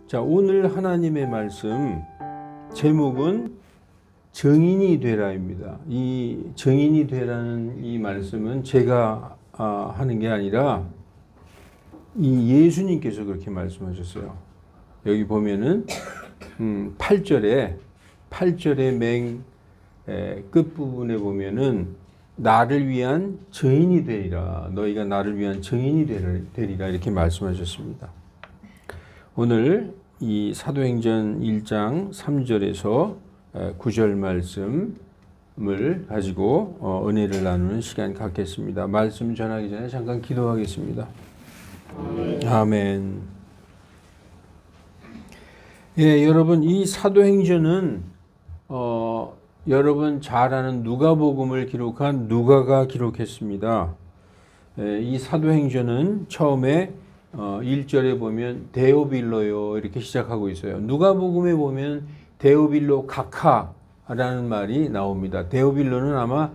자, 오늘 하나님의 말씀 제목은 증인이 되라입니다. 이 증인이 되라는 이 말씀은 제가 하는 게 아니라 이 예수님께서 그렇게 말씀하셨어요. 여기 보면은 8절에 맨 끝부분에 보면은 나를 위한 증인이 되리라. 너희가 나를 위한 증인이 되리라. 이렇게 말씀하셨습니다. 오늘 이 사도행전 1장 3절에서 9절 말씀을 가지고 은혜를 나누는 시간 갖겠습니다. 말씀 전하기 전에 잠깐 기도하겠습니다. 아멘. 예, 여러분, 이 사도행전은 여러분 잘 아는 누가복음을 기록한 누가가 기록했습니다. 이 사도행전은 처음에 1절에 보면 데오빌로요 이렇게 시작하고 있어요. 누가복음에 보면 데오빌로 각하라는 말이 나옵니다. 데오빌로는 아마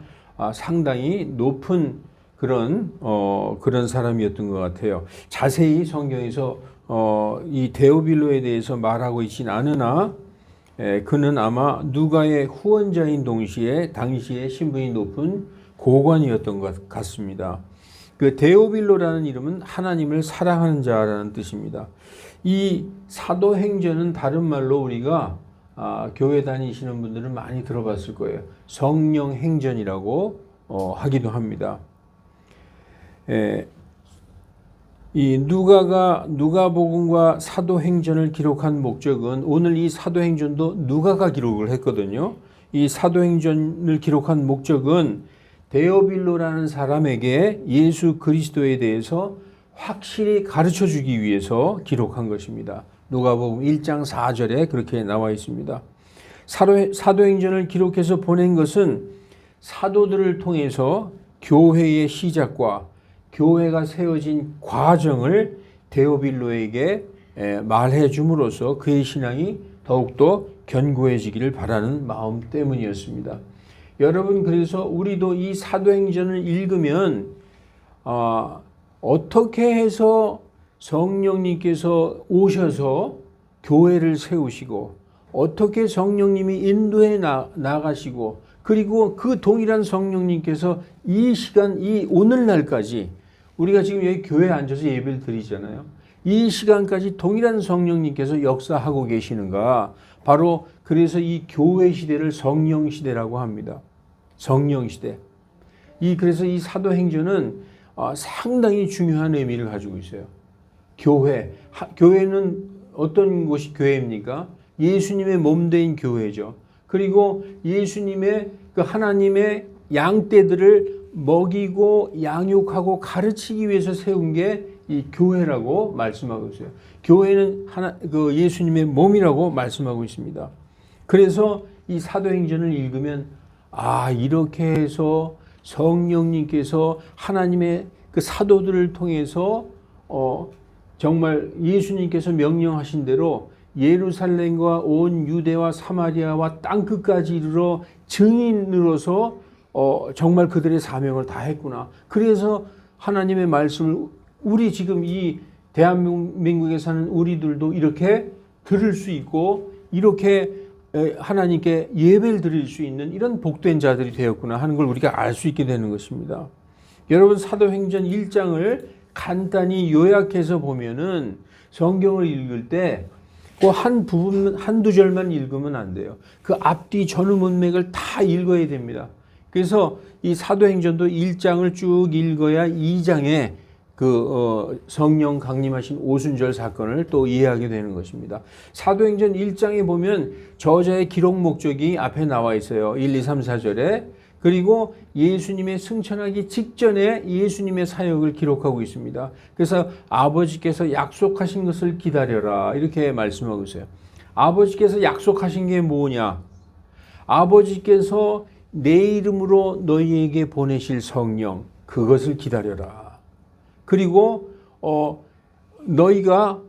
상당히 높은 그런 사람이었던 것 같아요. 자세히 성경에서 이 데오빌로에 대해서 말하고 있진 않으나 그는 아마 누가의 후원자인 동시에 당시에 신분이 높은 고관이었던 것 같습니다. 그 데오빌로라는 이름은 하나님을 사랑하는 자라는 뜻입니다. 이 사도행전은 다른 말로 우리가 교회 다니시는 분들은 많이 들어봤을 거예요. 성령행전이라고 하기도 합니다. 이 누가복음과 사도행전을 기록한 목적은 오늘 이 사도행전도 누가가 기록을 했거든요. 이 사도행전을 기록한 목적은 데오빌로라는 사람에게 예수 그리스도에 대해서 확실히 가르쳐 주기 위해서 기록한 것입니다. 누가복음 1장 4절에 그렇게 나와 있습니다. 사도행전을 기록해서 보낸 것은 사도들을 통해서 교회의 시작과 교회가 세워진 과정을 데오빌로에게 말해 줌으로써 그의 신앙이 더욱더 견고해지기를 바라는 마음 때문이었습니다. 여러분, 그래서 우리도 이 사도행전을 읽으면 어떻게 해서 성령님께서 오셔서 교회를 세우시고 어떻게 성령님이 인도해 나가시고 그리고 그 동일한 성령님께서 이 시간, 이 오늘날까지 우리가 지금 여기 교회에 앉아서 예배를 드리잖아요. 이 시간까지 동일한 성령님께서 역사하고 계시는가. 바로 그래서 이 교회 시대를 성령 시대라고 합니다. 성령 시대. 그래서 이 사도행전은 상당히 중요한 의미를 가지고 있어요. 교회는 어떤 곳이 교회입니까? 예수님의 몸된 교회죠. 그리고 예수님의 그 하나님의 양떼들을 먹이고 양육하고 가르치기 위해서 세운 게 이 교회라고 말씀하고 있어요. 교회는 그 예수님의 몸이라고 말씀하고 있습니다. 그래서 이 사도행전을 읽으면 이렇게 해서 성령님께서 하나님의 그 사도들을 통해서 정말 예수님께서 명령하신 대로 예루살렘과 온 유대와 사마리아와 땅끝까지 이르러 증인으로서 정말 그들의 사명을 다했구나. 그래서 하나님의 말씀을 우리 지금 이 대한민국에 사는 우리들도 이렇게 들을 수 있고 이렇게 하나님께 예배를 드릴 수 있는 이런 복된 자들이 되었구나 하는 걸 우리가 알 수 있게 되는 것입니다. 여러분, 사도행전 1장을 간단히 요약해서 보면은 성경을 읽을 때 그 한 부분, 한두 절만 읽으면 안 돼요. 그 앞뒤 전후 문맥을 다 읽어야 됩니다. 그래서 이 사도행전도 1장을 쭉 읽어야 2장에 그 성령 강림하신 오순절 사건을 또 이해하게 되는 것입니다. 사도행전 1장에 보면 저자의 기록 목적이 앞에 나와 있어요. 1, 2, 3, 4절에. 그리고 예수님의 승천하기 직전에 예수님의 사역을 기록하고 있습니다. 그래서 아버지께서 약속하신 것을 기다려라 이렇게 말씀하고 있어요. 아버지께서 약속하신 게 뭐냐? 아버지께서 내 이름으로 너희에게 보내실 성령, 그것을 기다려라. 그리고 너희가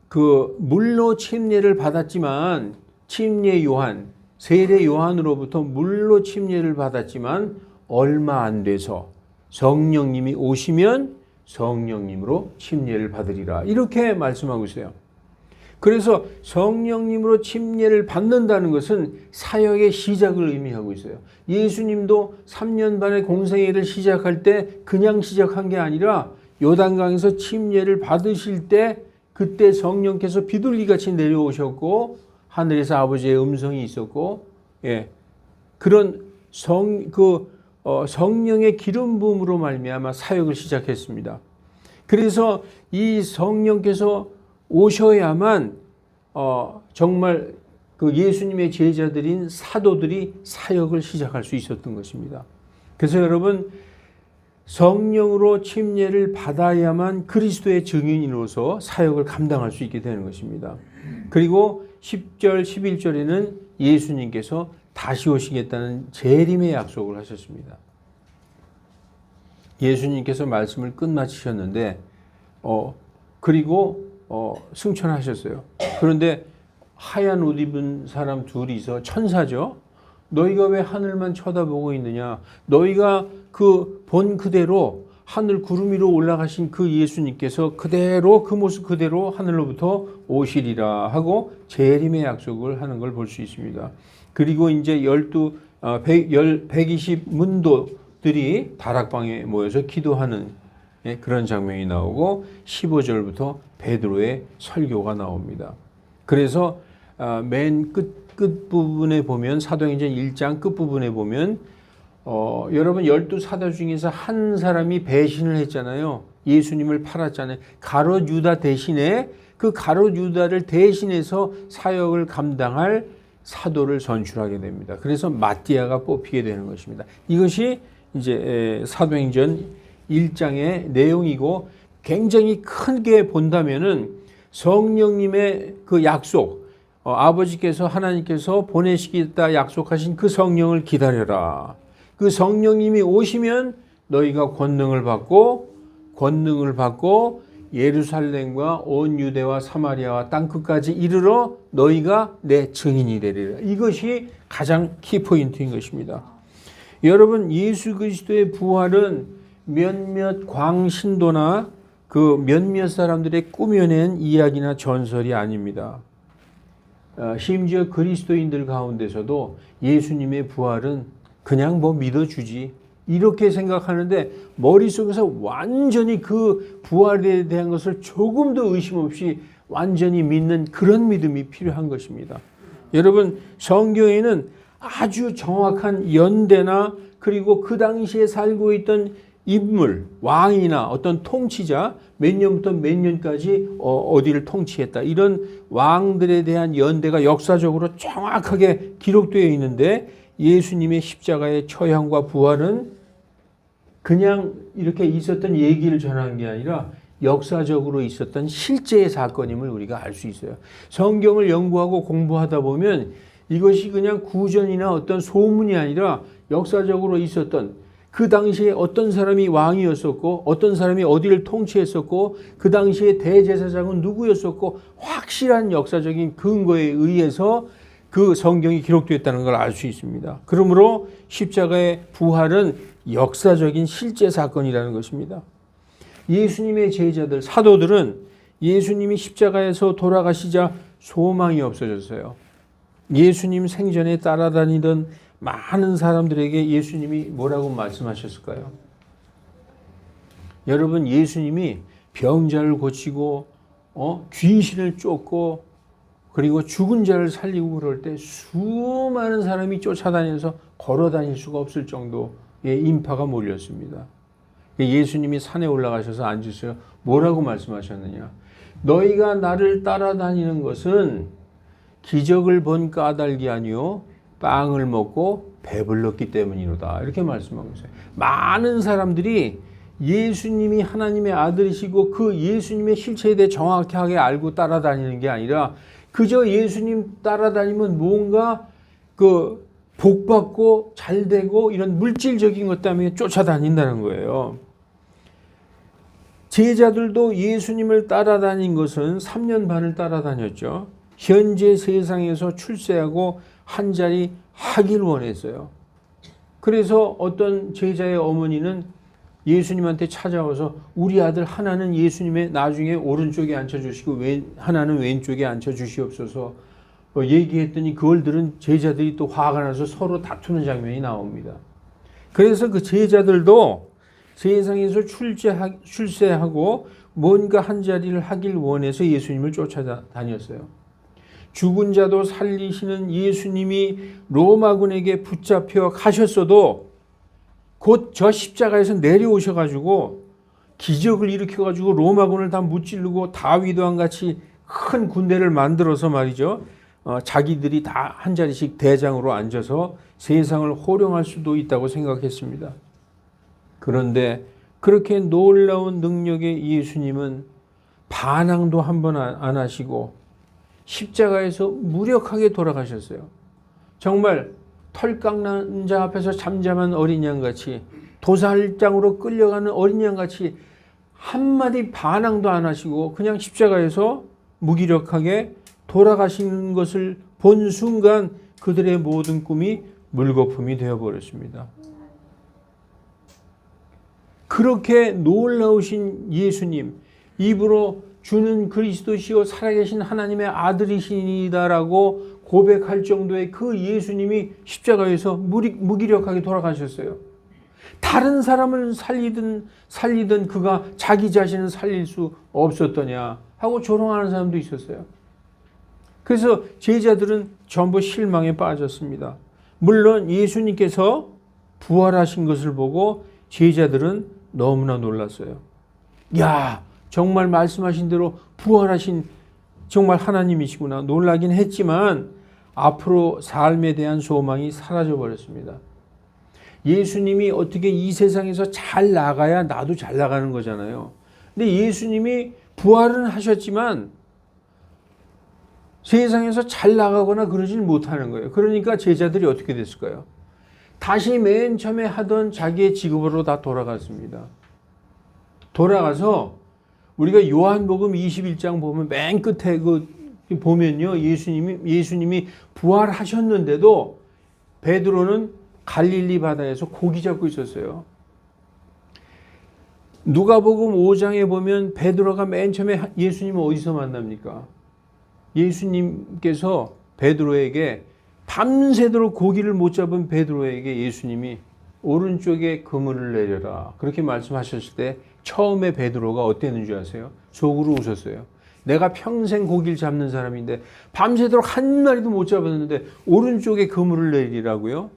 그 물로 침례를 받았지만 침례 요한, 세례 요한으로부터 물로 침례를 받았지만 얼마 안 돼서 성령님이 오시면 성령님으로 침례를 받으리라. 이렇게 말씀하고 있어요. 그래서 성령님으로 침례를 받는다는 것은 사역의 시작을 의미하고 있어요. 예수님도 3년 반의 공생애를 시작할 때 그냥 시작한 게 아니라 요단강에서 침례를 받으실 때 그때 성령께서 비둘기같이 내려오셨고 하늘에서 아버지의 음성이 있었고, 예, 그런 성령의 기름 부음으로 말미암아 사역을 시작했습니다. 그래서 이 성령께서 오셔야만 정말 그 예수님의 제자들인 사도들이 사역을 시작할 수 있었던 것입니다. 그래서 여러분, 성령으로 침례를 받아야만 그리스도의 증인으로서 사역을 감당할 수 있게 되는 것입니다. 그리고 10절, 11절에는 예수님께서 다시 오시겠다는 재림의 약속을 하셨습니다. 예수님께서 말씀을 끝마치셨는데 그리고 승천하셨어요. 그런데 하얀 옷 입은 사람 둘이서 천사죠. 너희가 왜 하늘만 쳐다보고 있느냐? 너희가 본 그대로 하늘 구름 위로 올라가신 그 예수님께서 그대로 그 모습 그대로 하늘로부터 오시리라 하고 재림의 약속을 하는 걸 볼 수 있습니다. 그리고 이제 120 문도들이 다락방에 모여서 기도하는 그런 장면이 나오고 15절부터 베드로의 설교가 나옵니다. 그래서 맨 끝부분에 보면 사도행전 1장 끝부분에 보면 여러분 12사도 중에서 한 사람이 배신을 했잖아요. 예수님을 팔았잖아요. 가룟 유다 대신에 그 가룟 유다를 대신해서 사역을 감당할 사도를 선출하게 됩니다. 그래서 마띠아가 뽑히게 되는 것입니다. 이것이 이제 사도행전 1장의 내용이고 굉장히 크게 본다면은 성령님의 그 약속, 아버지께서 하나님께서 보내시겠다 약속하신 그 성령을 기다려라. 그 성령님이 오시면 너희가 권능을 받고 예루살렘과 온 유대와 사마리아와 땅끝까지 이르러 너희가 내 증인이 되리라. 이것이 가장 키포인트인 것입니다. 여러분, 예수 그리스도의 부활은 몇몇 광신도나 그 몇몇 사람들의 꾸며낸 이야기나 전설이 아닙니다. 심지어 그리스도인들 가운데서도 예수님의 부활은 그냥 믿어주지 이렇게 생각하는데 머릿속에서 완전히 그 부활에 대한 것을 조금도 의심 없이 완전히 믿는 그런 믿음이 필요한 것입니다. 여러분, 성경에는 아주 정확한 연대나 그리고 그 당시에 살고 있던 인물, 왕이나 어떤 통치자 몇 년부터 몇 년까지 어디를 통치했다. 이런 왕들에 대한 연대가 역사적으로 정확하게 기록되어 있는데 예수님의 십자가의 처형과 부활은 그냥 이렇게 있었던 얘기를 전하는 게 아니라 역사적으로 있었던 실제의 사건임을 우리가 알 수 있어요. 성경을 연구하고 공부하다 보면 이것이 그냥 구전이나 어떤 소문이 아니라 역사적으로 있었던 그 당시에 어떤 사람이 왕이었었고 어떤 사람이 어디를 통치했었고 그 당시에 대제사장은 누구였었고 확실한 역사적인 근거에 의해서 그 성경이 기록되었다는 걸 알 수 있습니다. 그러므로 십자가의 부활은 역사적인 실제 사건이라는 것입니다. 예수님의 제자들, 사도들은 예수님이 십자가에서 돌아가시자 소망이 없어졌어요. 예수님 생전에 따라다니던 많은 사람들에게 예수님이 뭐라고 말씀하셨을까요? 여러분, 예수님이 병자를 고치고 귀신을 쫓고 그리고 죽은 자를 살리고 그럴 때 수많은 사람이 쫓아다니면서 걸어다닐 수가 없을 정도의 인파가 몰렸습니다. 예수님이 산에 올라가셔서 앉으셔서 뭐라고 말씀하셨느냐? 너희가 나를 따라다니는 것은 기적을 본 까닭이 아니요 빵을 먹고 배불렀기 때문이로다. 이렇게 말씀하고 있어요. 많은 사람들이 예수님이 하나님의 아들이시고 그 예수님의 실체에 대해 정확하게 알고 따라다니는 게 아니라 그저 예수님 따라다니면 뭔가 복받고 잘되고 이런 물질적인 것 때문에 쫓아다닌다는 거예요. 제자들도 예수님을 따라다닌 것은 3년 반을 따라다녔죠. 현재 세상에서 출세하고 한 자리 하길 원했어요. 그래서 어떤 제자의 어머니는 예수님한테 찾아와서 우리 아들 하나는 예수님의 나중에 오른쪽에 앉혀주시고 하나는 왼쪽에 앉혀주시옵소서 얘기했더니 그걸 들은 제자들이 또 화가 나서 서로 다투는 장면이 나옵니다. 그래서 그 제자들도 세상에서 출세하고 뭔가 한 자리를 하길 원해서 예수님을 쫓아다녔어요. 죽은 자도 살리시는 예수님이 로마군에게 붙잡혀 가셨어도 곧 저 십자가에서 내려오셔가지고 기적을 일으켜가지고 로마군을 다 무찌르고 다윗왕 같이 큰 군대를 만들어서 말이죠. 자기들이 다 한 자리씩 대장으로 앉아서 세상을 호령할 수도 있다고 생각했습니다. 그런데 그렇게 놀라운 능력의 예수님은 반항도 한 번 안 하시고 십자가에서 무력하게 돌아가셨어요. 정말 털깎는 자 앞에서 잠잠한 어린 양같이 도살장으로 끌려가는 어린 양같이 한마디 반항도 안 하시고 그냥 십자가에서 무기력하게 돌아가시는 것을 본 순간 그들의 모든 꿈이 물거품이 되어버렸습니다. 그렇게 놀라우신 예수님, 입으로 주는 그리스도시요 살아계신 하나님의 아들이시니다라고 고백할 정도의 그 예수님이 십자가에서 무기력하게 돌아가셨어요. 다른 사람을 살리든 그가 자기 자신을 살릴 수 없었더냐 하고 조롱하는 사람도 있었어요. 그래서 제자들은 전부 실망에 빠졌습니다. 물론 예수님께서 부활하신 것을 보고 제자들은 너무나 놀랐어요. 야, 정말 말씀하신 대로 부활하신 정말 하나님이시구나 놀라긴 했지만 앞으로 삶에 대한 소망이 사라져 버렸습니다. 예수님이 어떻게 이 세상에서 잘 나가야 나도 잘 나가는 거잖아요. 근데 예수님이 부활은 하셨지만 세상에서 잘 나가거나 그러지는 못하는 거예요. 그러니까 제자들이 어떻게 됐을까요? 다시 맨 처음에 하던 자기의 직업으로 다 돌아갔습니다. 돌아가서 우리가 요한복음 21장 보면 맨 끝에 보면요. 예수님이 부활하셨는데도 베드로는 갈릴리 바다에서 고기 잡고 있었어요. 누가복음 5장에 보면 베드로가 맨 처음에 예수님을 어디서 만납니까? 예수님께서 베드로에게 밤새도록 고기를 못 잡은 베드로에게 예수님이 오른쪽에 그물을 내려라 그렇게 말씀하셨을 때 처음에 베드로가 어땠는 줄 아세요? 속으로 웃었어요. 내가 평생 고기를 잡는 사람인데 밤새도록 한 마리도 못 잡았는데 오른쪽에 그물을 내리라고요?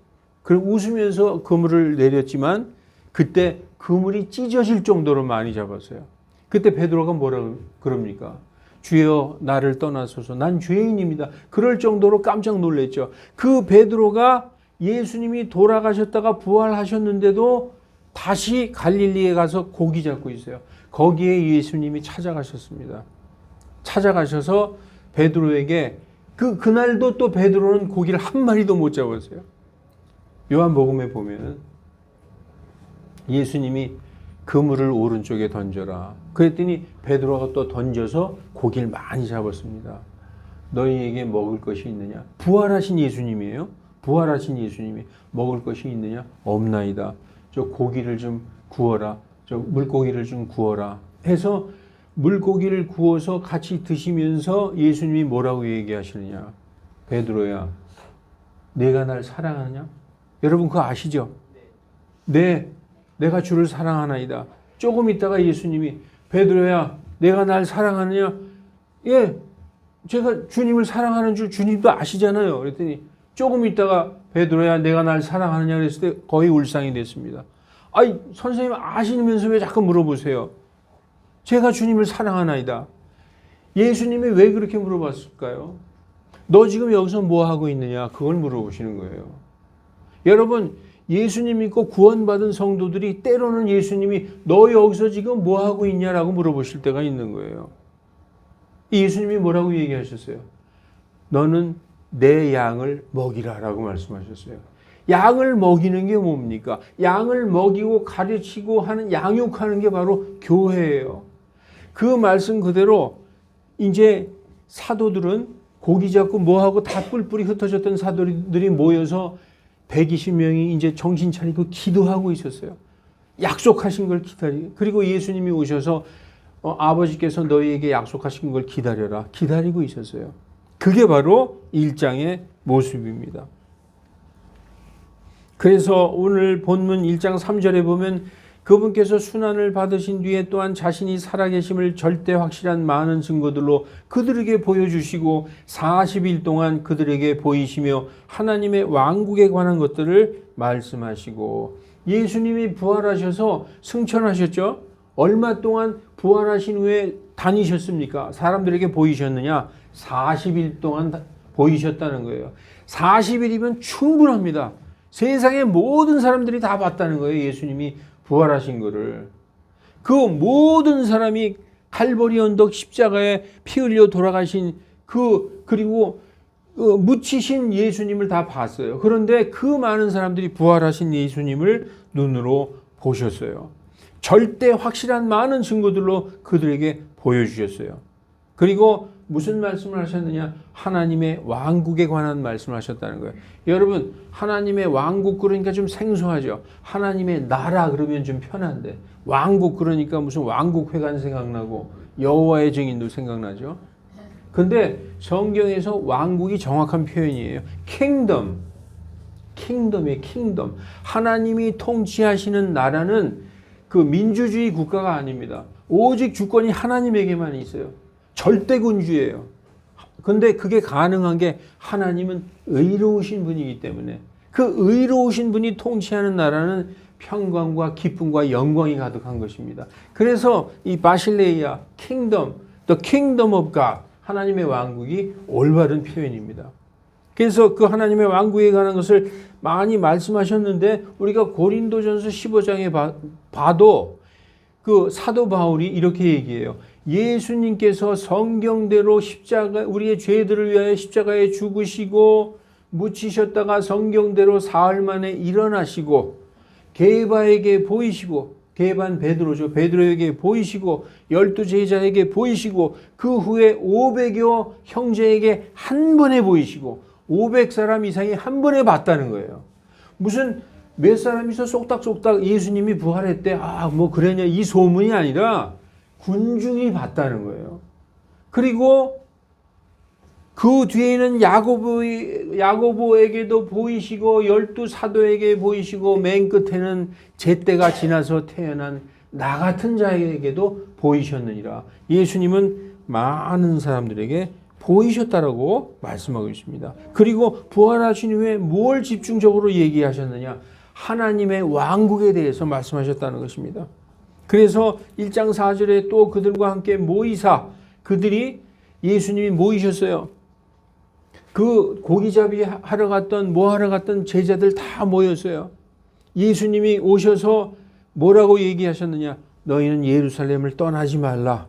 그럼 웃으면서 그물을 내렸지만 그때 그물이 찢어질 정도로 많이 잡았어요. 그때 베드로가 뭐라 그럽니까? 주여 나를 떠나소서 난 죄인입니다. 그럴 정도로 깜짝 놀랐죠. 그 베드로가 예수님이 돌아가셨다가 부활하셨는데도 다시 갈릴리에 가서 고기 잡고 있어요. 거기에 예수님이 찾아가셨습니다. 찾아가셔서 베드로에게 그날도 또 베드로는 고기를 한 마리도 못 잡았어요. 요한복음에 보면 예수님이 그물을 오른쪽에 던져라. 그랬더니 베드로가 또 던져서 고기를 많이 잡았습니다. 너희에게 먹을 것이 있느냐? 부활하신 예수님이에요. 부활하신 예수님이 먹을 것이 있느냐? 없나이다. 저 고기를 좀 구워라. 저 물고기를 좀 구워라. 해서 물고기를 구워서 같이 드시면서 예수님이 뭐라고 얘기하시느냐? 베드로야, 내가 날 사랑하느냐? 여러분 그거 아시죠? 네, 내가 주를 사랑하나이다. 조금 있다가 예수님이 베드로야, 내가 날 사랑하느냐? 예, 제가 주님을 사랑하는 줄 주님도 아시잖아요. 그랬더니 조금 있다가 베드로야, 내가 날 사랑하느냐 그랬을 때 거의 울상이 됐습니다. 아이, 선생님 아시면서 왜 자꾸 물어보세요? 제가 주님을 사랑하나이다. 예수님이 왜 그렇게 물어봤을까요? 너 지금 여기서 뭐 하고 있느냐? 그걸 물어보시는 거예요. 여러분, 예수님 믿고 구원받은 성도들이 때로는 예수님이 너 여기서 지금 뭐 하고 있냐라고 물어보실 때가 있는 거예요. 예수님이 뭐라고 얘기하셨어요? 너는 내 양을 먹이라라고 말씀하셨어요. 양을 먹이는 게 뭡니까? 양을 먹이고 가르치고 하는 양육하는 게 바로 교회예요. 그 말씀 그대로 이제 사도들은 고기 잡고 뭐하고 다 뿔뿔이 흩어졌던 사도들이 모여서 120명이 이제 정신 차리고 기도하고 있었어요. 약속하신 걸 그리고 예수님이 오셔서 아버지께서 너희에게 약속하신 걸 기다려라. 기다리고 있었어요. 그게 바로 일장의 모습입니다. 그래서 오늘 본문 1장 3절에 보면 그분께서 순환을 받으신 뒤에 또한 자신이 살아계심을 절대 확실한 많은 증거들로 그들에게 보여주시고 40일 동안 그들에게 보이시며 하나님의 왕국에 관한 것들을 말씀하시고 예수님이 부활하셔서 승천하셨죠. 얼마 동안 부활하신 후에 다니셨습니까? 사람들에게 보이셨느냐? 40일 동안 보이셨다는 거예요. 40일이면 충분합니다. 세상의 모든 사람들이 다 봤다는 거예요. 예수님이 부활하신 거를. 그 모든 사람이 칼보리 언덕 십자가에 피 흘려 돌아가신 그리고 묻히신 예수님을 다 봤어요. 그런데 그 많은 사람들이 부활하신 예수님을 눈으로 보셨어요. 절대 확실한 많은 증거들로 그들에게 보여주셨어요. 그리고 무슨 말씀을 하셨느냐? 하나님의 왕국에 관한 말씀을 하셨다는 거예요. 여러분, 하나님의 왕국 그러니까 좀 생소하죠. 하나님의 나라 그러면 좀 편한데 왕국 그러니까 무슨 왕국회관 생각나고 여호와의 증인도 생각나죠. 근데 성경에서 왕국이 정확한 표현이에요. 킹덤. 킹덤이에요. 킹덤. 하나님이 통치하시는 나라는 그 민주주의 국가가 아닙니다. 오직 주권이 하나님에게만 있어요. 절대군주예요. 근데 그게 가능한 게 하나님은 의로우신 분이기 때문에 그 의로우신 분이 통치하는 나라는 평강과 기쁨과 영광이 가득한 것입니다. 그래서 이 바실레이아 킹덤, the kingdom of God, 하나님의 왕국이 올바른 표현입니다. 그래서 그 하나님의 왕국에 관한 것을 많이 말씀하셨는데 우리가 고린도전서 15장에 봐도 그 사도 바울이 이렇게 얘기해요. 예수님께서 성경대로 우리의 죄들을 위하여 십자가에 죽으시고 묻히셨다가 성경대로 사흘 만에 일어나시고 게바에게 보이시고 게바는 베드로죠. 베드로에게 보이시고 12제자에게 보이시고 그 후에 500여 형제에게 한 번에 보이시고 500사람 이상이 한 번에 봤다는 거예요. 무슨 몇 사람이서 쏙닥쏙닥 예수님이 부활했대. 뭐 그러냐 이 소문이 아니라 군중이 봤다는 거예요. 그리고 그 뒤에는 야고보에게도 보이시고 12사도에게 보이시고 맨 끝에는 제때가 지나서 태어난 나 같은 자에게도 보이셨느니라. 예수님은 많은 사람들에게 보이셨다라고 말씀하고 있습니다. 그리고 부활하신 후에 뭘 집중적으로 얘기하셨느냐? 하나님의 왕국에 대해서 말씀하셨다는 것입니다. 그래서 1장 4절에 또 그들과 함께 모이사 그들이 예수님이 모이셨어요. 그 고기잡이 하러 갔던 뭐 하러 갔던 제자들 다 모였어요. 예수님이 오셔서 뭐라고 얘기하셨느냐? 너희는 예루살렘을 떠나지 말라.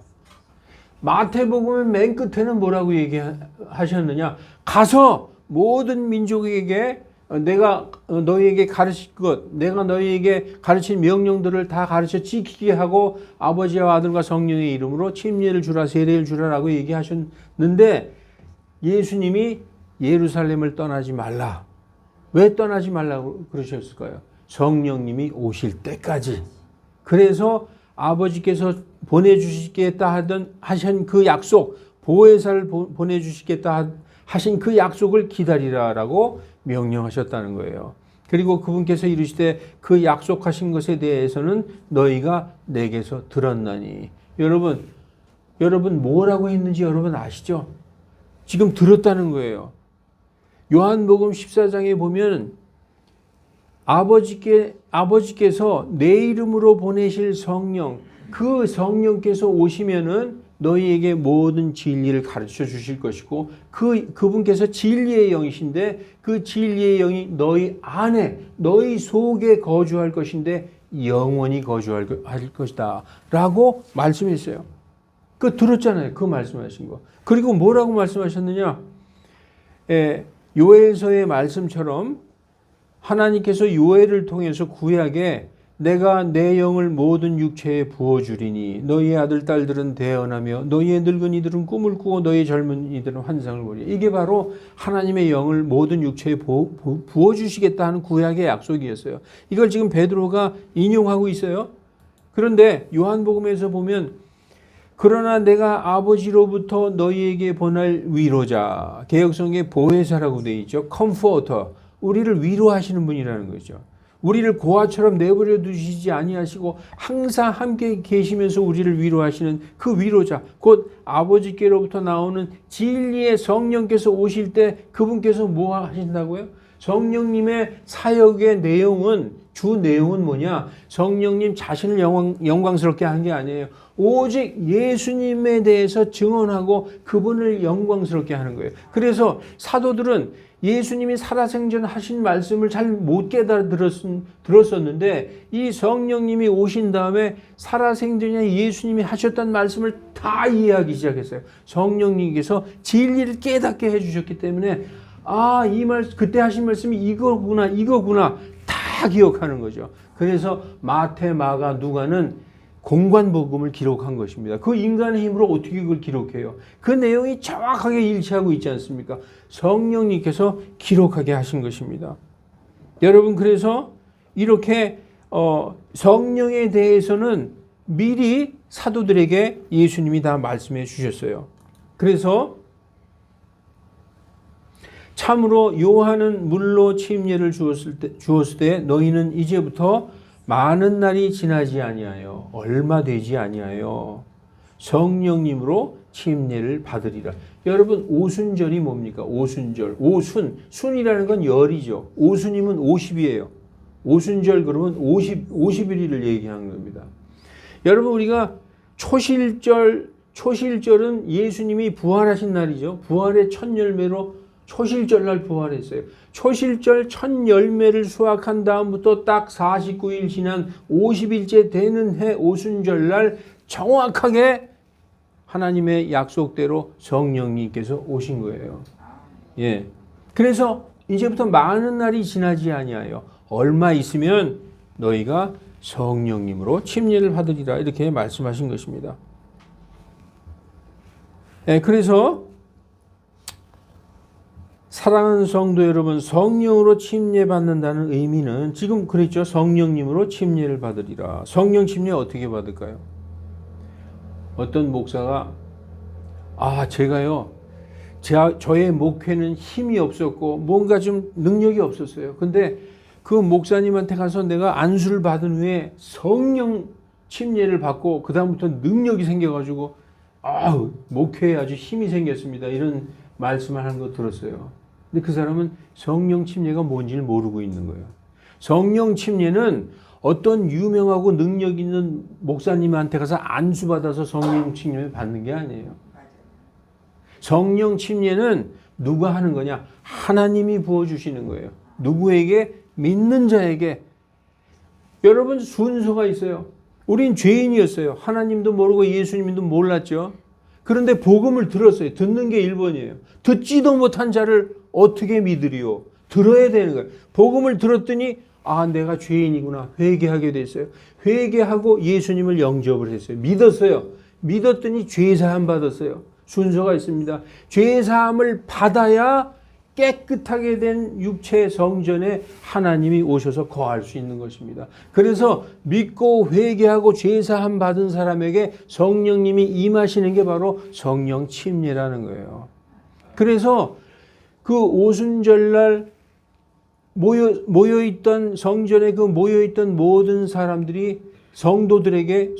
마태복음 맨 끝에는 뭐라고 얘기하셨느냐? 가서 모든 민족에게 내가 너희에게 가르칠 것, 내가 너희에게 가르친 명령들을 다 가르쳐 지키게 하고 아버지와 아들과 성령의 이름으로 침례를 주라, 세례를 주라라고 얘기하셨는데 예수님이 예루살렘을 떠나지 말라. 왜 떠나지 말라고 그러셨을까요? 성령님이 오실 때까지. 그래서 아버지께서 보내주시겠다 하신 그 약속, 보혜사를 보내주시겠다 하신 그 약속을 기다리라라고 명령하셨다는 거예요. 그리고 그분께서 이르시되 그 약속하신 것에 대해서는 너희가 내게서 들었나니. 여러분 뭐라고 했는지 여러분 아시죠? 지금 들었다는 거예요. 요한복음 14장에 보면 아버지께서 내 이름으로 보내실 성령, 그 성령께서 오시면은 너희에게 모든 진리를 가르쳐 주실 것이고 그분께서 진리의 영이신데 그 진리의 영이 너희 안에 너희 속에 거주할 것인데 영원히 거주할 것이다 라고 말씀했어요. 그 들었잖아요. 그 말씀하신 거. 그리고 뭐라고 말씀하셨느냐? 요엘서의 말씀처럼 하나님께서 요엘을 통해서 구약에 내가 내 영을 모든 육체에 부어주리니 너희의 아들 딸들은 대언하며 너희의 늙은이들은 꿈을 꾸고 너희의 젊은이들은 환상을 보리. 이게 바로 하나님의 영을 모든 육체에 부어주시겠다 하는 구약의 약속이었어요. 이걸 지금 베드로가 인용하고 있어요. 그런데 요한복음에서 보면 그러나 내가 아버지로부터 너희에게 보낼 위로자, 개역성경에 보혜사라고 되어 있죠. 컴포터, 우리를 위로하시는 분이라는 거죠. 우리를 고아처럼 내버려 두시지 아니하시고 항상 함께 계시면서 우리를 위로하시는 그 위로자, 곧 아버지께로부터 나오는 진리의 성령께서 오실 때 그분께서 뭐 하신다고요? 성령님의 사역의 내용은, 주 내용은 뭐냐? 성령님 자신을 영광스럽게 하는 게 아니에요. 오직 예수님에 대해서 증언하고 그분을 영광스럽게 하는 거예요. 그래서 사도들은 예수님이 살아생전 하신 말씀을 잘 못 들었었는데 이 성령님이 오신 다음에 살아생전에 예수님이 하셨던 말씀을 다 이해하기 시작했어요. 성령님께서 진리를 깨닫게 해주셨기 때문에 아, 이 말 그때 하신 말씀이 이거구나 다 기억하는 거죠. 그래서 마태, 마가, 누가는 공관복음을 기록한 것입니다. 그 인간의 힘으로 어떻게 그걸 기록해요? 그 내용이 정확하게 일치하고 있지 않습니까? 성령님께서 기록하게 하신 것입니다. 여러분, 그래서 이렇게 성령에 대해서는 미리 사도들에게 예수님이 다 말씀해 주셨어요. 그래서 참으로 요한은 물로 침례를 주었을 때 너희는 이제부터 많은 날이 지나지 아니하여 얼마 되지 아니하여 성령님으로 침례를 받으리라. 여러분, 오순절이 뭡니까? 오순절. 순이라는 건 열이죠. 오순이면 50이에요. 오순절 그러면 50일을 얘기하는 겁니다. 여러분, 우리가 초실절은 예수님이 부활하신 날이죠. 부활의 첫 열매로 초실절날 부활했어요. 초실절 첫 열매를 수확한 다음부터 딱 49일 지난 50일째 되는 해 오순절날 정확하게 하나님의 약속대로 성령님께서 오신 거예요. 예. 그래서 이제부터 많은 날이 지나지 아니하여 얼마 있으면 너희가 성령님으로 침례를 받으리라 이렇게 말씀하신 것입니다. 예, 그래서 사랑하는 성도 여러분, 성령으로 침례받는다는 의미는 지금 그랬죠. 성령님으로 침례를 받으리라. 성령 침례 어떻게 받을까요? 어떤 목사가 저의 목회는 힘이 없었고 뭔가 좀 능력이 없었어요. 근데 그 목사님한테 가서 내가 안수를 받은 후에 성령 침례를 받고 그 다음부터 능력이 생겨가지고 목회에 아주 힘이 생겼습니다. 이런 말씀을 하는 거 들었어요. 근데 그 사람은 성령 침례가 뭔지를 모르고 있는 거예요. 성령 침례는 어떤 유명하고 능력 있는 목사님한테 가서 안수받아서 성령 침례를 받는 게 아니에요. 성령 침례는 누가 하는 거냐? 하나님이 부어주시는 거예요. 누구에게? 믿는 자에게. 여러분, 순서가 있어요. 우린 죄인이었어요. 하나님도 모르고 예수님도 몰랐죠. 그런데 복음을 들었어요. 듣는 게 1번이에요. 듣지도 못한 자를 어떻게 믿으리요? 들어야 되는 거예요. 복음을 들었더니 내가 죄인이구나. 회개하게 됐어요. 회개하고 예수님을 영접을 했어요. 믿었어요. 믿었더니 죄사함 받았어요. 순서가 있습니다. 죄사함을 받아야 깨끗하게 된 육체 성전에 하나님이 오셔서 거할 수 있는 것입니다. 그래서 믿고 회개하고 죄사함 받은 사람에게 성령님이 임하시는 게 바로 성령 침례라는 거예요. 그래서 그 오순절날 모여있던 성전에 모여있던 모든 사람들이 성도들에게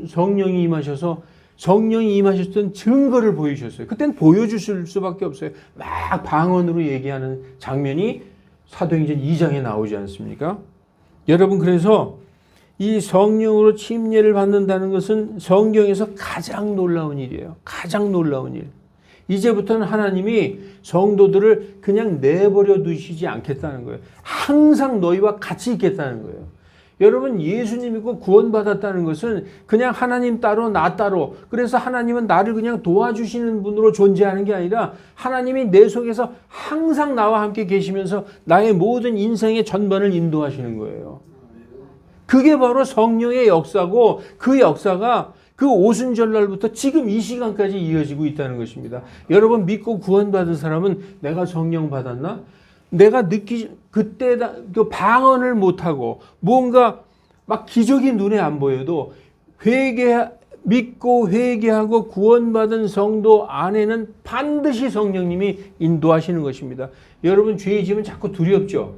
성령이 임하셔서 성령이 임하셨던 증거를 보여주셨어요. 그때는 보여주실 수밖에 없어요. 막 방언으로 얘기하는 장면이 사도행전 2장에 나오지 않습니까? 여러분, 그래서 이 성령으로 침례를 받는다는 것은 성경에서 가장 놀라운 일이에요. 가장 놀라운 일. 이제부터는 하나님이 성도들을 그냥 내버려 두시지 않겠다는 거예요. 항상 너희와 같이 있겠다는 거예요. 여러분, 예수님 믿고 구원받았다는 것은 그냥 하나님 따로 나 따로, 그래서 하나님은 나를 그냥 도와주시는 분으로 존재하는 게 아니라 하나님이 내 속에서 항상 나와 함께 계시면서 나의 모든 인생의 전반을 인도하시는 거예요. 그게 바로 성령의 역사고 그 역사가 그 오순절날부터 지금 이 시간까지 이어지고 있다는 것입니다. 여러분 믿고 구원받은 사람은 내가 성령 받았나? 내가 그때 그 방언을 못하고 뭔가 막 기적이 눈에 안 보여도 믿고 회개하고 구원받은 성도 안에는 반드시 성령님이 인도하시는 것입니다. 여러분 죄 지으면 자꾸 두렵죠.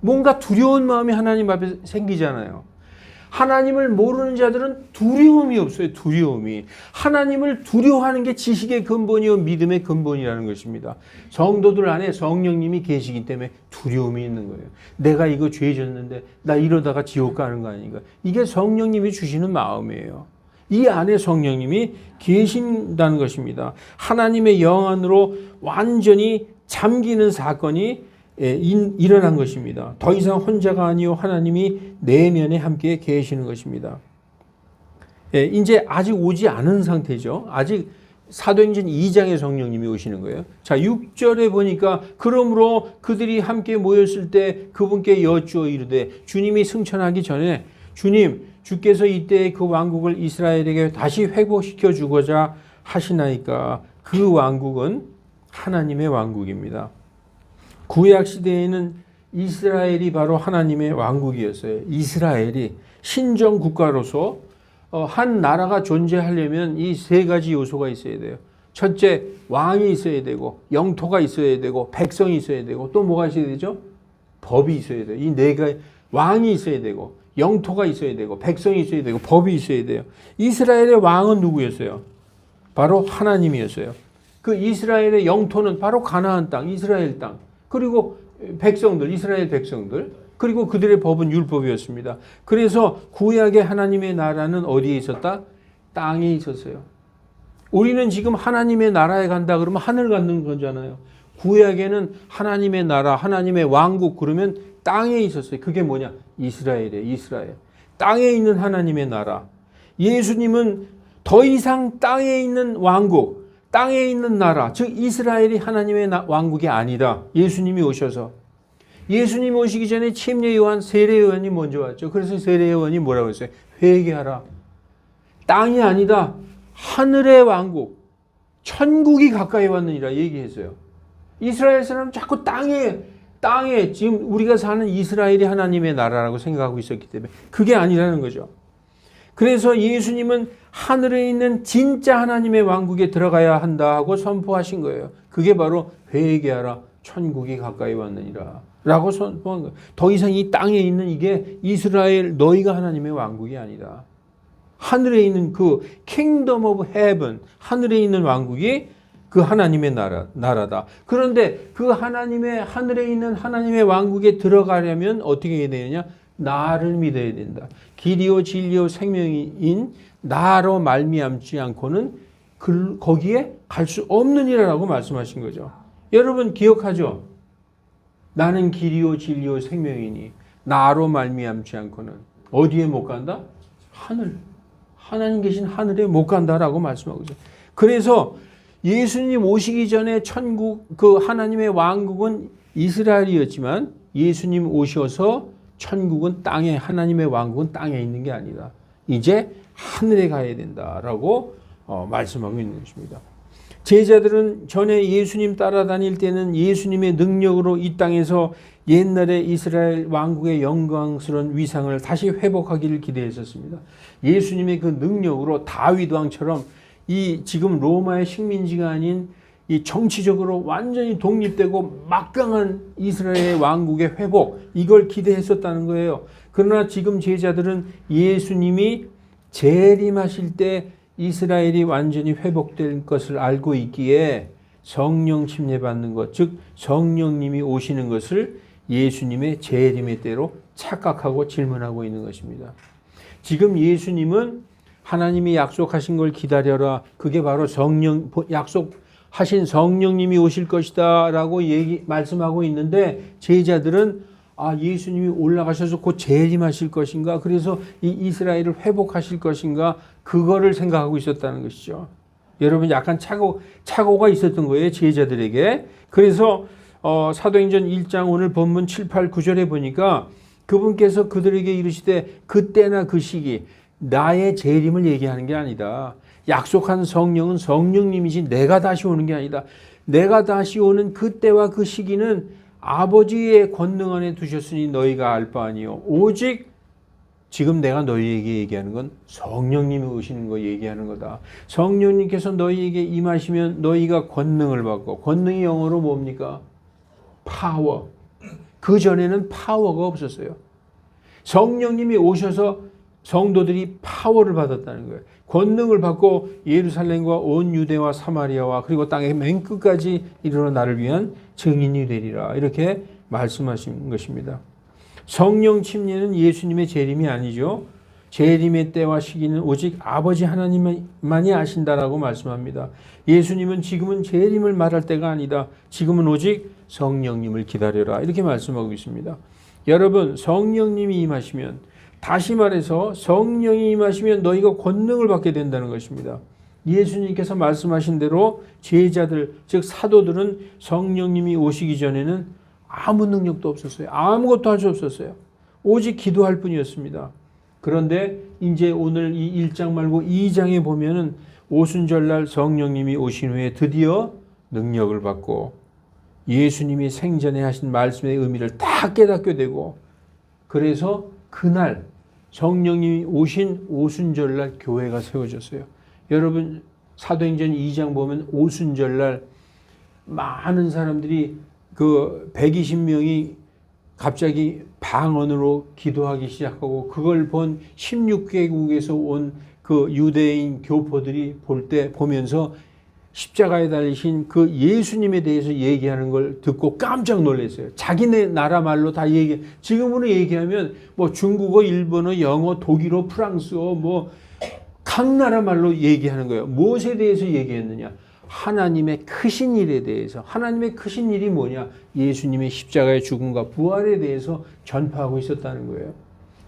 뭔가 두려운 마음이 하나님 앞에 생기잖아요. 하나님을 모르는 자들은 두려움이 없어요. 두려움이. 하나님을 두려워하는 게 지식의 근본이요 믿음의 근본이라는 것입니다. 성도들 안에 성령님이 계시기 때문에 두려움이 있는 거예요. 내가 이거 죄 졌는데 나 이러다가 지옥 가는 거 아닌가. 이게 성령님이 주시는 마음이에요. 이 안에 성령님이 계신다는 것입니다. 하나님의 영 안으로 완전히 잠기는 사건이 일어난 것입니다. 더 이상 혼자가 아니요 하나님이 내면에 함께 계시는 것입니다. 이제 아직 오지 않은 상태죠. 아직 사도행전 2장에 성령님이 오시는 거예요. 자, 6절에 보니까 그러므로 그들이 함께 모였을 때 그분께 여쭈어 이르되 주님이 승천하기 전에 주님 주께서 이때 그 왕국을 이스라엘에게 다시 회복시켜 주고자 하시나이까. 그 왕국은 하나님의 왕국입니다. 구약 시대에는 이스라엘이 바로 하나님의 왕국이었어요. 이스라엘이 신정 국가로서 한 나라가 존재하려면 이 세 가지 요소가 있어야 돼요. 첫째, 왕이 있어야 되고 영토가 있어야 되고 백성이 있어야 되고 또 뭐가 있어야 되죠? 법이 있어야 돼요. 이 네 가지, 왕이 있어야 되고 영토가 있어야 되고 백성이 있어야 되고 법이 있어야 돼요. 이스라엘의 왕은 누구였어요? 바로 하나님이었어요. 그 이스라엘의 영토는 바로 가나안 땅, 이스라엘 땅. 그리고 백성들, 이스라엘 백성들, 그리고 그들의 법은 율법이었습니다. 그래서 구약의 하나님의 나라는 어디에 있었다? 땅에 있었어요. 우리는 지금 하나님의 나라에 간다 그러면 하늘 가는 거잖아요. 구약에는 하나님의 나라, 하나님의 왕국 그러면 땅에 있었어요. 그게 뭐냐? 이스라엘이에요. 이스라엘. 땅에 있는 하나님의 나라. 예수님은 더 이상 땅에 있는 왕국, 땅에 있는 나라, 즉 이스라엘이 하나님의 왕국이 아니다. 예수님이 오셔서. 예수님이 오시기 전에 침례 요한, 세례 요한이 먼저 왔죠. 그래서 세례 요한이 뭐라고 했어요? 회개하라. 땅이 아니다. 하늘의 왕국, 천국이 가까이 왔느니라 얘기했어요. 이스라엘 사람은 자꾸 땅에 지금 우리가 사는 이스라엘이 하나님의 나라라고 생각하고 있었기 때문에 그게 아니라는 거죠. 그래서 예수님은 하늘에 있는 진짜 하나님의 왕국에 들어가야 한다 하고 선포하신 거예요. 그게 바로 회개하라 천국이 가까이 왔느니라 라고 선포한 거예요. 더 이상 이 땅에 있는 이게 이스라엘 너희가 하나님의 왕국이 아니다. 하늘에 있는 그 킹덤 오브 헤븐, 하늘에 있는 왕국이 그 하나님의 나라다. 그런데 그 하늘에 있는 하나님의 왕국에 들어가려면 어떻게 해야 되느냐? 나를 믿어야 된다. 길이요 진리요 생명인 나로 말미암지 않고는 거기에 갈 수 없느니라라고 말씀하신 거죠. 여러분 기억하죠? 나는 길이요 진리요 생명이니 나로 말미암지 않고는 어디에 못 간다? 하늘. 하나님 계신 하늘에 못 간다라고 말씀하고 있어요. 그래서 예수님 오시기 전에 천국, 그 하나님의 왕국은 이스라엘이었지만 예수님 오셔서 천국은 땅에, 하나님의 왕국은 땅에 있는 게 아니다. 이제 하늘에 가야 된다라고 말씀하고 있는 것입니다. 제자들은 전에 예수님 따라다닐 때는 예수님의 능력으로 이 땅에서 옛날에 이스라엘 왕국의 영광스러운 위상을 다시 회복하기를 기대했었습니다. 예수님의 그 능력으로 다윗 왕처럼 이 지금 로마의 식민지가 아닌 이 정치적으로 완전히 독립되고 막강한 이스라엘 왕국의 회복, 이걸 기대했었다는 거예요. 그러나 지금 제자들은 예수님이 재림하실 때 이스라엘이 완전히 회복될 것을 알고 있기에 성령 침례받는 것, 즉 성령님이 오시는 것을 예수님의 재림의 때로 착각하고 질문하고 있는 것입니다. 지금 예수님은 하나님이 약속하신 걸 기다려라. 그게 바로 약속하신 성령님이 오실 것이다 라고 말씀하고 있는데 제자들은 예수님이 올라가셔서 곧 재림하실 것인가? 그래서 이 이스라엘을 회복하실 것인가? 그거를 생각하고 있었다는 것이죠. 여러분 약간 착오가 있었던 거예요. 제자들에게. 그래서 사도행전 1장 오늘 본문 7, 8, 9절에 보니까 그분께서 그들에게 이르시되 그때나 그 시기 나의 재림을 얘기하는 게 아니다. 약속한 성령은 성령님이지 내가 다시 오는 게 아니다. 내가 다시 오는 그때와 그 시기는 아버지의 권능 안에 두셨으니 너희가 알 바 아니요. 오직 지금 내가 너희에게 얘기하는 건 성령님이 오시는 거 얘기하는 거다. 성령님께서 너희에게 임하시면 너희가 권능을 받고, 권능이 영어로 뭡니까? 파워. 그 전에는 파워가 없었어요. 성령님이 오셔서 성도들이 파워를 받았다는 거예요. 권능을 받고 예루살렘과 온 유대와 사마리아와 그리고 땅의 맨 끝까지 이르러 나를 위한 증인이 되리라. 이렇게 말씀하신 것입니다. 성령 침례는 예수님의 재림이 아니죠. 재림의 때와 시기는 오직 아버지 하나님만이 아신다라고 말씀합니다. 예수님은 지금은 재림을 말할 때가 아니다. 지금은 오직 성령님을 기다려라. 이렇게 말씀하고 있습니다. 여러분, 성령님이 임하시면, 다시 말해서 성령이 임하시면 너희가 권능을 받게 된다는 것입니다. 예수님께서 말씀하신 대로 제자들, 즉 사도들은 성령님이 오시기 전에는 아무 능력도 없었어요. 아무것도 할 수 없었어요. 오직 기도할 뿐이었습니다. 그런데 이제 오늘 이 1장 말고 2장에 보면은 오순절날 성령님이 오신 후에 드디어 능력을 받고 예수님이 생전에 하신 말씀의 의미를 다 깨닫게 되고, 그래서 그날 성령님이 오신 오순절날 교회가 세워졌어요. 여러분, 사도행전 2장 보면 오순절날 많은 사람들이 그 120명이 갑자기 방언으로 기도하기 시작하고, 그걸 본 16개국에서 온 그 유대인 교포들이 보면서 십자가에 달리신 그 예수님에 대해서 얘기하는 걸 듣고 깜짝 놀랐어요. 자기네 나라 말로 다 지금으로 얘기하면 뭐 중국어, 일본어, 영어, 독일어, 프랑스어 뭐 각 나라 말로 얘기하는 거예요. 무엇에 대해서 얘기했느냐? 하나님의 크신 일에 대해서. 하나님의 크신 일이 뭐냐? 예수님의 십자가의 죽음과 부활에 대해서 전파하고 있었다는 거예요.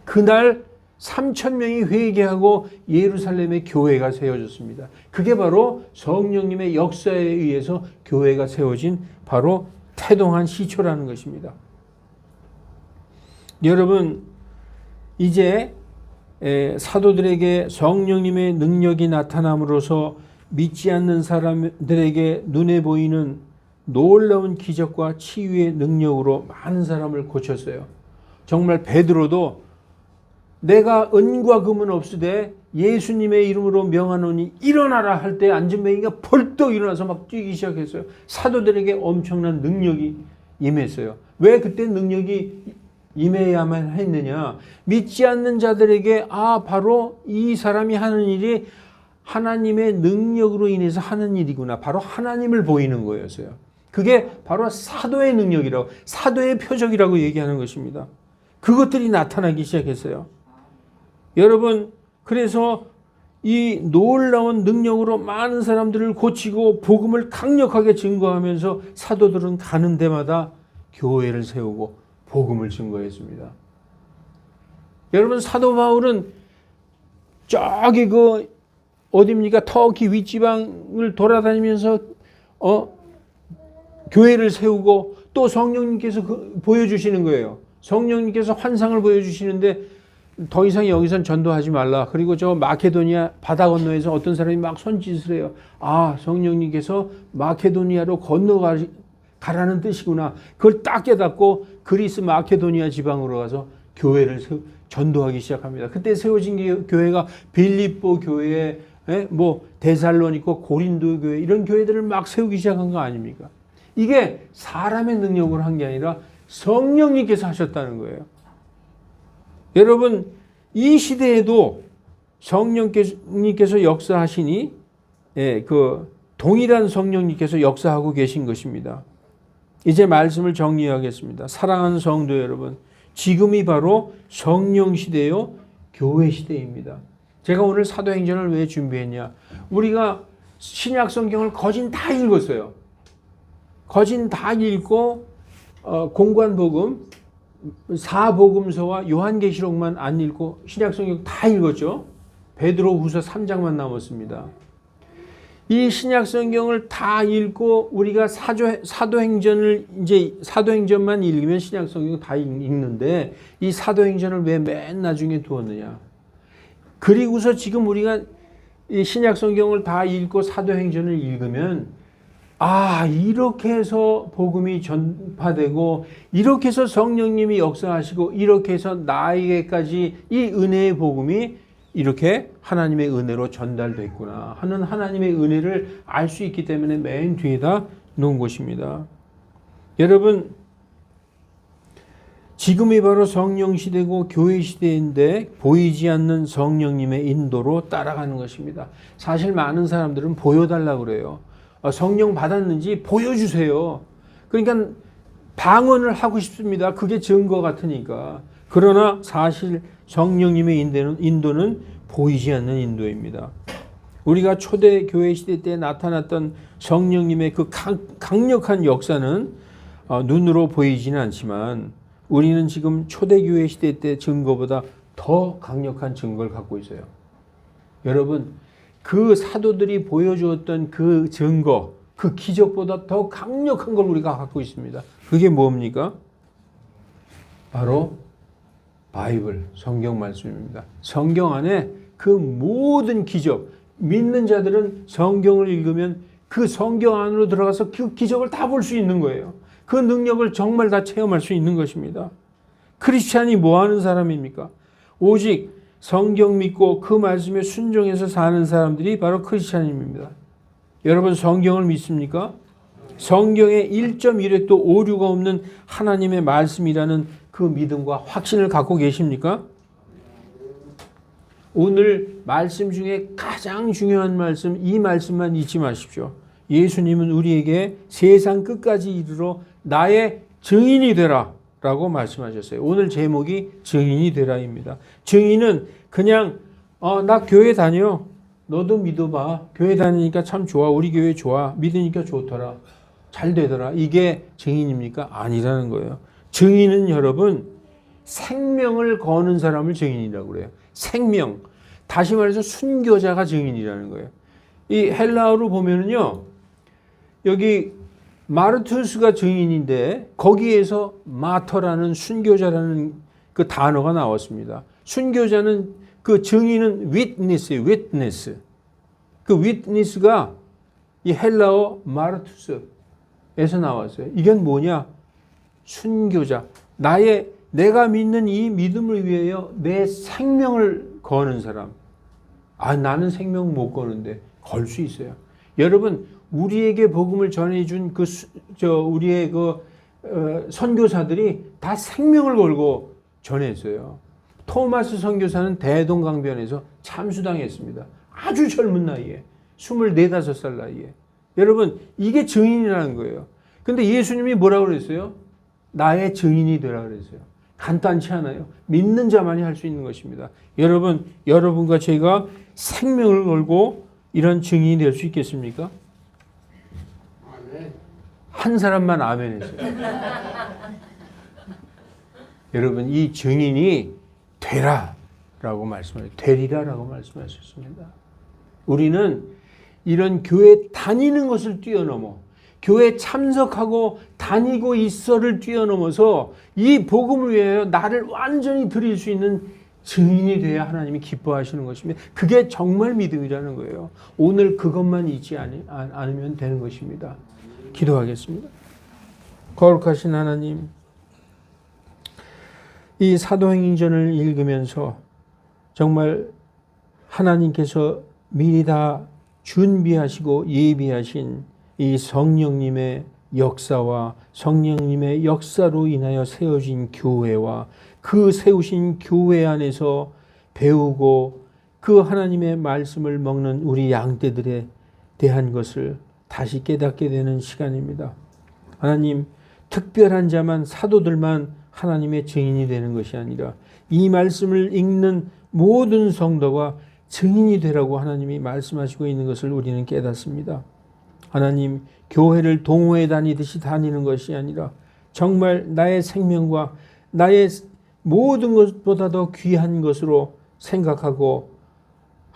그날 3,000명이 회개하고 예루살렘의 교회가 세워졌습니다. 그게 바로 성령님의 역사에 의해서 교회가 세워진 바로 태동한 시초라는 것입니다. 여러분, 이제 사도들에게 성령님의 능력이 나타남으로써 믿지 않는 사람들에게 눈에 보이는 놀라운 기적과 치유의 능력으로 많은 사람을 고쳤어요. 정말 베드로도 내가 은과 금은 없으되 예수님의 이름으로 명하노니 일어나라 할 때 안진뱅이가 벌떡 일어나서 막 뛰기 시작했어요. 사도들에게 엄청난 능력이 임했어요. 왜 그때 능력이 임해야만 했느냐? 믿지 않는 자들에게 바로 이 사람이 하는 일이 하나님의 능력으로 인해서 하는 일이구나. 바로 하나님을 보이는 거였어요. 그게 바로 사도의 능력이라고, 사도의 표적이라고 얘기하는 것입니다. 그것들이 나타나기 시작했어요. 여러분, 그래서 이 놀라운 능력으로 많은 사람들을 고치고 복음을 강력하게 증거하면서 사도들은 가는 데마다 교회를 세우고 복음을 증거했습니다. 여러분, 사도 바울은 저기 어디입니까? 터키 윗지방을 돌아다니면서 교회를 세우고 또 성령님께서 보여주시는 거예요. 성령님께서 환상을 보여주시는데 더 이상 여기선 전도하지 말라. 그리고 저 마케도니아 바다 건너에서 어떤 사람이 막 손짓을 해요. 성령님께서 마케도니아로 건너가라는 뜻이구나. 그걸 딱 깨닫고 그리스 마케도니아 지방으로 가서 교회를 전도하기 시작합니다. 그때 세워진 교회가 빌립보 교회, 뭐 데살로니가, 고린도 교회, 이런 교회들을 막 세우기 시작한 거 아닙니까? 이게 사람의 능력으로 한 게 아니라 성령님께서 하셨다는 거예요. 여러분, 이 시대에도 성령님께서 역사하시니 그 동일한 성령님께서 역사하고 계신 것입니다. 이제 말씀을 정리하겠습니다. 사랑하는 성도 여러분, 지금이 바로 성령 시대요, 교회 시대입니다. 제가 오늘 사도행전을 왜 준비했냐? 우리가 신약 성경을 거진 다 읽었어요. 거진 다 읽고 공관복음, 사복음서와 요한계시록만 안 읽고 신약 성경 다 읽었죠. 베드로후서 3장만 남았습니다. 이 신약 성경을 다 읽고 우리가 사도행전을 이제 사도행전만 읽으면 신약 성경 다 읽는데 이 사도행전을 왜 맨 나중에 두었느냐? 그리고서 지금 우리가 이 신약 성경을 다 읽고 사도행전을 읽으면 이렇게 해서 복음이 전파되고 이렇게 해서 성령님이 역사하시고 이렇게 해서 나에게까지 이 은혜의 복음이 이렇게 하나님의 은혜로 전달됐구나 하는 하나님의 은혜를 알 수 있기 때문에 맨 뒤에다 놓은 것입니다. 여러분, 지금이 바로 성령 시대고 교회 시대인데 보이지 않는 성령님의 인도로 따라가는 것입니다. 사실 많은 사람들은 보여달라고 그래요. 성령 받았는지 보여주세요. 그러니까 방언을 하고 싶습니다. 그게 증거 같으니까. 그러나 사실 성령님의 인도는 보이지 않는 인도입니다. 우리가 초대 교회 시대 때 나타났던 성령님의 그 강력한 역사는 눈으로 보이지는 않지만 우리는 지금 초대 교회 시대 때 증거보다 더 강력한 증거를 갖고 있어요. 여러분, 그 사도들이 보여주었던 그 증거, 그 기적보다 더 강력한 걸 우리가 갖고 있습니다. 그게 뭡니까? 바로 바이블, 성경 말씀입니다. 성경 안에 그 모든 기적, 믿는 자들은 성경을 읽으면 그 성경 안으로 들어가서 그 기적을 다 볼 수 있는 거예요. 그 능력을 정말 다 체험할 수 있는 것입니다. 크리스찬이 뭐 하는 사람입니까? 오직 성경 믿고 그 말씀에 순종해서 사는 사람들이 바로 크리스찬입니다. 여러분, 성경을 믿습니까? 성경에 1.1획도 오류가 없는 하나님의 말씀이라는 그 믿음과 확신을 갖고 계십니까? 오늘 말씀 중에 가장 중요한 말씀, 이 말씀만 잊지 마십시오. 예수님은 우리에게 세상 끝까지 이르러 나의 증인이 되라 라고 말씀하셨어요. 오늘 제목이 증인이 되라입니다. 증인은 그냥 나 교회 다녀. 너도 믿어봐. 교회 다니니까 참 좋아. 우리 교회 좋아. 믿으니까 좋더라. 잘 되더라. 이게 증인입니까? 아니라는 거예요. 증인은 여러분 생명을 거는 사람을 증인이라고 그래요. 생명. 다시 말해서 순교자가 증인이라는 거예요. 이 헬라어로 보면은요. 여기 마르투스가 증인인데 거기에서 마터라는 순교자라는 그 단어가 나왔습니다. 순교자는 그 증인은 witness예요. witness. 그 witness가 이 헬라어 마르투스에서 나왔어요. 이건 뭐냐? 순교자. 내가 믿는 이 믿음을 위하여 내 생명을 거는 사람. 나는 생명 못 거는데 걸 수 있어요. 여러분, 우리에게 복음을 전해준 우리의 선교사들이 다 생명을 걸고 전했어요. 토마스 선교사는 대동강변에서 참수당했습니다. 아주 젊은 나이에 24, 5살 나이에. 여러분, 이게 증인이라는 거예요. 근데 예수님이 뭐라고 그랬어요? 나의 증인이 되라 그랬어요. 간단치 않아요. 믿는 자만이 할 수 있는 것입니다. 여러분과 제가 생명을 걸고 이런 증인이 될 수 있겠습니까? 한 사람만 아멘 했어요. 여러분, 이 증인이 되라라고 말씀하셨어요. 되리라라고 말씀하셨습니다. 우리는 이런 교회 다니는 것을 뛰어넘어 교회 참석하고 다니고 있어를 뛰어넘어서 이 복음을 위하여 나를 완전히 드릴 수 있는 증인이 돼야 하나님이 기뻐하시는 것입니다. 그게 정말 믿음이라는 거예요. 오늘 그것만 잊지 않으면 되는 것입니다. 기도하겠습니다. 거룩하신 하나님, 이 사도행전을 읽으면서 정말 하나님께서 미리 다 준비하시고 예비하신 이 성령님의 역사와 성령님의 역사로 인하여 세워진 교회와 그 세우신 교회 안에서 배우고 그 하나님의 말씀을 먹는 우리 양떼들에 대한 것을 다시 깨닫게 되는 시간입니다. 하나님, 특별한 자만, 사도들만 하나님의 증인이 되는 것이 아니라 이 말씀을 읽는 모든 성도가 증인이 되라고 하나님이 말씀하시고 있는 것을 우리는 깨닫습니다. 하나님, 교회를 동호회 다니듯이 다니는 것이 아니라 정말 나의 생명과 나의 모든 것보다 더 귀한 것으로 생각하고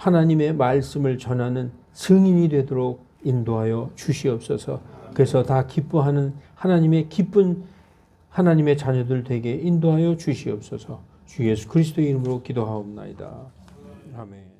하나님의 말씀을 전하는 증인이 되도록 인도하여 주시옵소서. 그래서 다 기뻐하는 하나님의 기쁜 하나님의 자녀들 되게 인도하여 주시옵소서. 주 예수 그리스도의 이름으로 기도하옵나이다. 아멘.